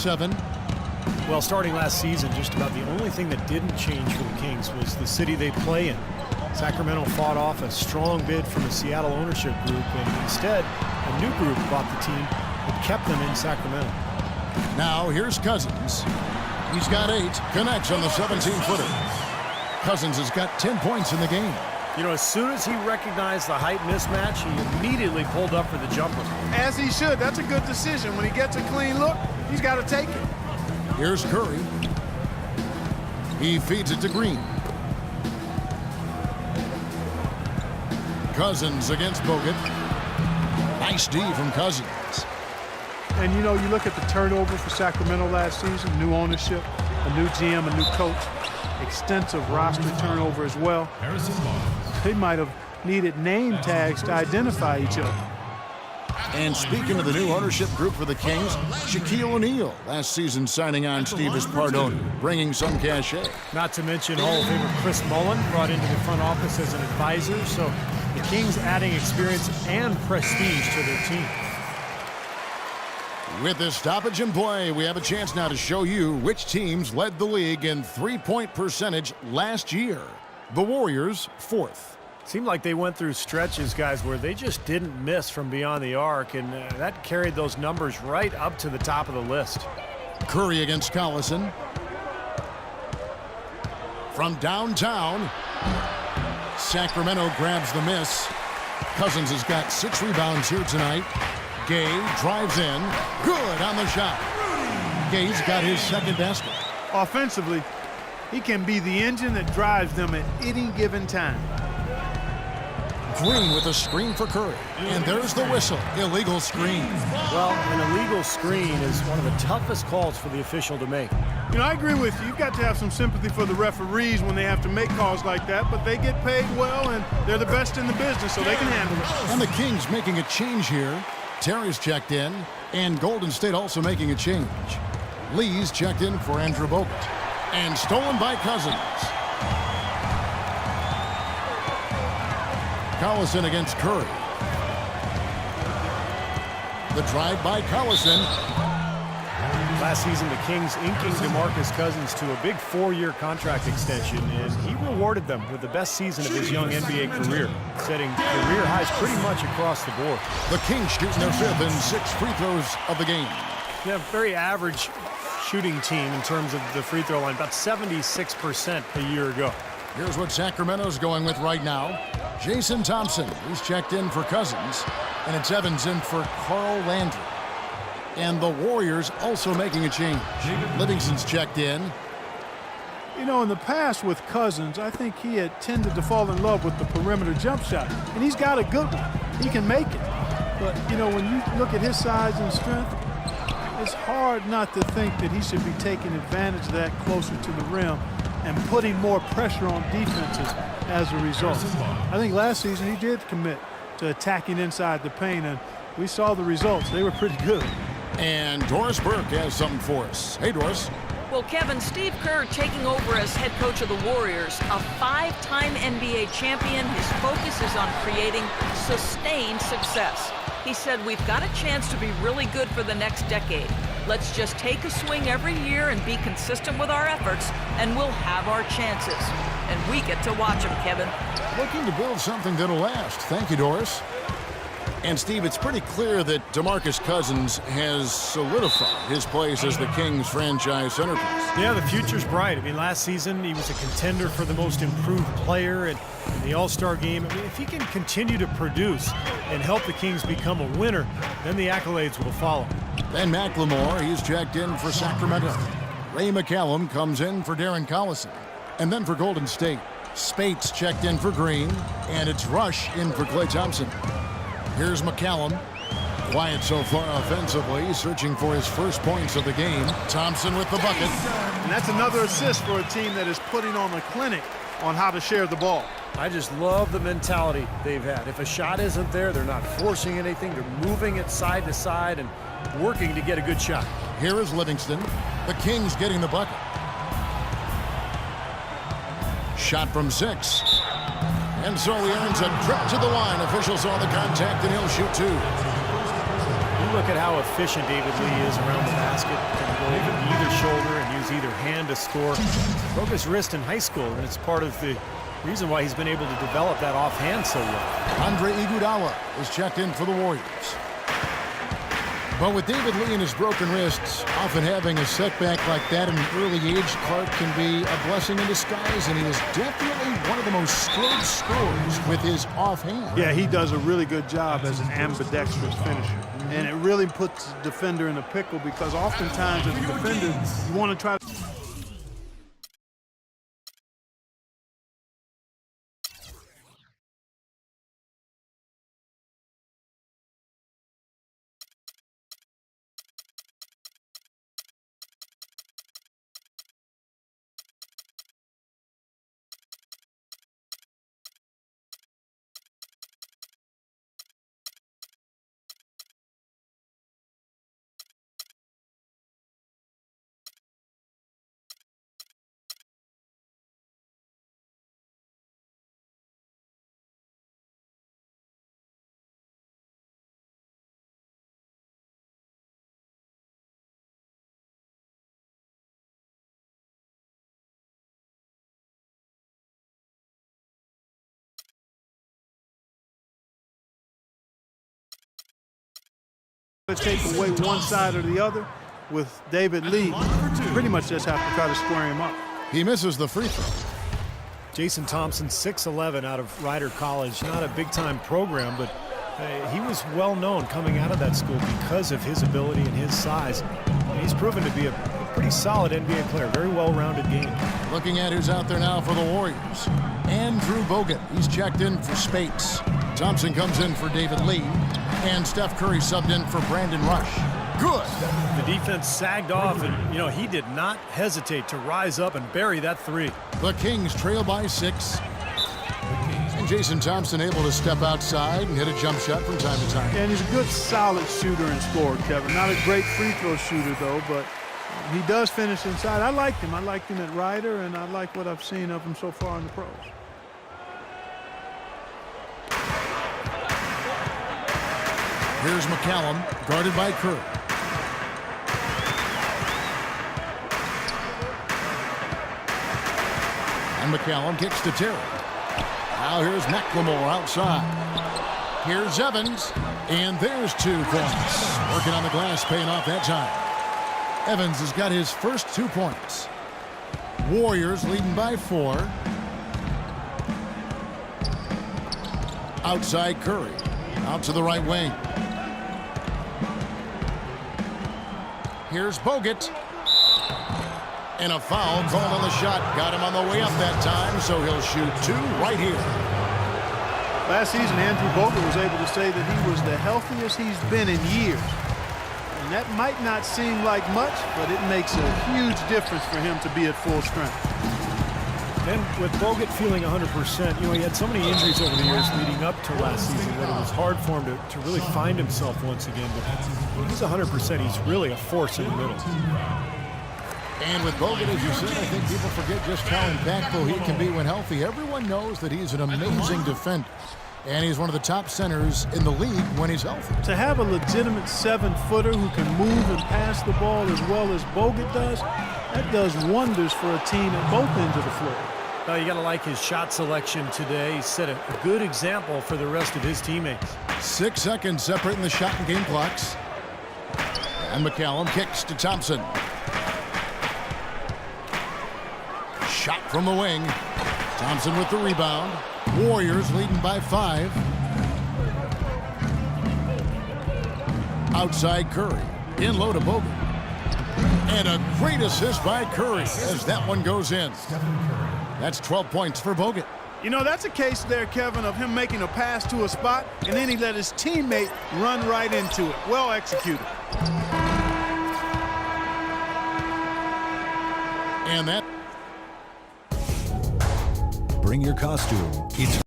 7. Well, starting last season, just about the only thing that didn't change for the Kings was the city they play in. Sacramento fought off a strong bid from the Seattle ownership group, and instead, a new group bought the team and kept them in Sacramento. Now, here's Cousins. He's got 8, connects on the 17-footer. Cousins has got 10 points in the game. You know, as soon as he recognized the height mismatch, he immediately pulled up for the jumper. As he should. That's a good decision. When he gets a clean look, he's got to take it. Here's Curry. He feeds it to Green. Cousins against Bogut. Nice D from Cousins. And, you know, you look at the turnover for Sacramento last season, new ownership, a new GM, a new coach, extensive roster turnover as well. They might have needed name tags to identify each other. And speaking of the new ownership group for the Kings, Shaquille O'Neal last season signing on Steve as part owner, bringing some cachet. Not to mention Hall of Famer Chris Mullin brought into the front office as an advisor, so the Kings adding experience and prestige to their team. With this stoppage in play, we have a chance now to show you which teams led the league in three-point percentage last year. The Warriors, 4th. Seemed like they went through stretches, guys, where they just didn't miss from beyond the arc, and that carried those numbers right up to the top of the list. Curry against Collison. From downtown, Sacramento grabs the miss. Cousins has got 6 rebounds here tonight. Gay drives in. Good on the shot. Gay's got his second basket. Offensively, he can be the engine that drives them at any given time. Green with a screen for Curry. And there's the whistle. Illegal screen. Well, an illegal screen is one of the toughest calls for the official to make. You know, I agree with you. You've got to have some sympathy for the referees when they have to make calls like that, but they get paid well, and they're the best in the business, so they can handle it. And the Kings making a change here. Terry's checked in, and Golden State also making a change. Lee's checked in for Andrew Bogut. And stolen by Cousins. Collison against Curry. The drive by Collison. Last season, the Kings inking DeMarcus Cousins to a big 4-year contract extension, and he rewarded them with the best season of his young NBA career, setting career highs pretty much across the board. The Kings shooting their 5th and 6th free throws of the game. Yeah, very average shooting team in terms of the free throw line, about 76% a year ago. Here's what Sacramento's going with right now. Jason Thompson, he's checked in for Cousins, and it's Evans in for Carl Landry. And the Warriors also making a change. Livingston's checked in. You know, in the past with Cousins, I think he had tended to fall in love with the perimeter jump shot. And he's got a good one. He can make it. But, you know, when you look at his size and strength, it's hard not to think that he should be taking advantage of that closer to the rim and putting more pressure on defenses as a result. I think last season he did commit to attacking inside the paint, and we saw the results. They were pretty good. And Doris Burke has something for us. Hey, Doris. Well, Kevin, Steve Kerr taking over as head coach of the Warriors, a 5-time NBA champion. His focus is on creating sustained success. He said, we've got a chance to be really good for the next decade. Let's just take a swing every year and be consistent with our efforts, and we'll have our chances. And we get to watch them, Kevin. Looking to build something that'll last. Thank you, Doris. And, Steve, it's pretty clear that DeMarcus Cousins has solidified his place as the Kings franchise centerpiece. Yeah, the future's bright. I mean, last season he was a contender for the most improved player in the All-Star game. I mean, if he can continue to produce and help the Kings become a winner, then the accolades will follow. Ben McLemore, he's checked in for Sacramento. Ray McCallum comes in for Darren Collison. And then for Golden State, Spates checked in for Green, and it's Rush in for Klay Thompson. Here's McCallum. Quiet so far offensively, searching for his first points of the game. Thompson with the bucket. And that's another assist for a team that is putting on a clinic on how to share the ball. I just love the mentality they've had. If a shot isn't there, they're not forcing anything. They're moving it side to side and working to get a good shot. Here is Livingston. The Kings getting the bucket. Shot from 6. And so he earns a trip to the line. Officials saw the contact, and he'll shoot 2. You look at how efficient David Lee is around the basket. Can go hand to score. Broke his wrist in high school, and it's part of the reason why he's been able to develop that offhand so well. Andre Iguodala is checked in for the Warriors. But with David Lee and his broken wrists, often having a setback like that at an early age, Clark can be a blessing in disguise, and he is definitely one of the most skilled scorers with his offhand. Yeah, he does a really good job as an ambidextrous finisher. And it really puts the defender in a pickle because oftentimes as a defender, you want to try to... take away one side or the other. With David Lee, pretty much just have to try to square him up. He misses the free throw. Jason Thompson, 6'11", out of Rider College. Not a big-time program, but he was well-known coming out of that school because of his ability and his size. And he's proven to be a pretty solid NBA player, very well-rounded game. Looking at who's out there now for the Warriors. Andrew Bogut, he's checked in for Spates. Thompson comes in for David Lee. And Steph Curry subbed in for Brandon Rush. Good. The defense sagged off, and, you know, he did not hesitate to rise up and bury that three. The Kings trail by 6. And Jason Thompson able to step outside and hit a jump shot from time to time. And he's a good, solid shooter and scorer, Kevin. Not a great free throw shooter, though, but he does finish inside. I liked him. I liked him at Rider, and I like what I've seen of him so far in the pros. Here's McCallum, guarded by Curry. And McCallum kicks to Terry. Now here's McLemore outside. Here's Evans, and there's 2 points. Working on the glass, paying off that time. Evans has got his first 2 points. Warriors leading by 4. Outside Curry, out to the right wing. Here's Bogut. And a foul called on the shot. Got him on the way up that time, so he'll shoot 2 right here. Last season, Andrew Bogut was able to say that he was the healthiest he's been in years. And that might not seem like much, but it makes a huge difference for him to be at full strength. And with Bogut feeling 100%, you know, he had so many injuries over the years leading up to last season that it was hard for him to really find himself once again. But when he's 100%, he's really a force in the middle. And with Bogut, as you said, I think people forget just how impactful he can be when healthy. Everyone knows that he's an amazing defender. And he's one of the top centers in the league when he's healthy. To have a legitimate 7-footer who can move and pass the ball as well as Bogut does, that does wonders for a team at both ends of the floor. Well, you got to like his shot selection today. He set a good example for the rest of his teammates. 6 seconds separating the shot and game clocks. And McCallum kicks to Thompson. Shot from the wing. Thompson with the rebound. Warriors leading by 5. Outside Curry. In low to Bogut. And a great assist by Curry as that one goes in. That's 12 points for Bogut. You know, that's a case there, Kevin, of him making a pass to a spot, and then he let his teammate run right into it. Well executed. And that... Bring your costume. It's